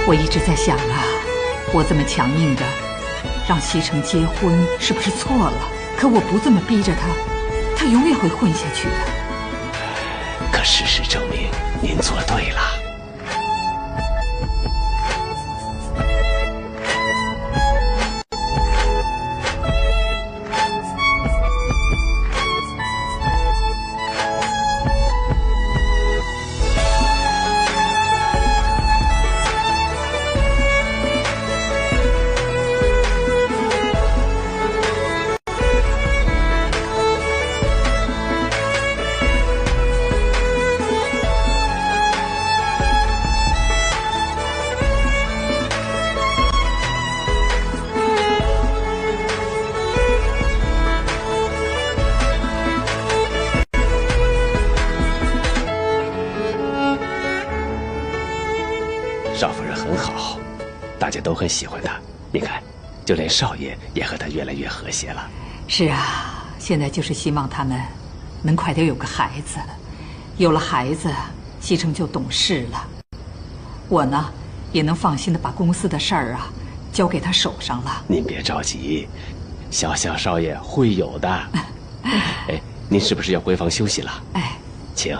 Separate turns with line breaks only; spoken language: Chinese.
我一直在想啊，我这么强硬的让西城结婚，是不是错了？可我不这么逼着他，他永远会混下去的。
可事实证明，您做对了。少夫人很好，大家都很喜欢她。你看，就连少爷也和她越来越和谐了。
是啊，现在就是希望他们能快点有个孩子，有了孩子，西城就懂事了。我呢，也能放心的把公司的事儿啊交给他手上了。
您别着急，小少爷会有的。哎，您是不是要回房休息了？
哎，
请。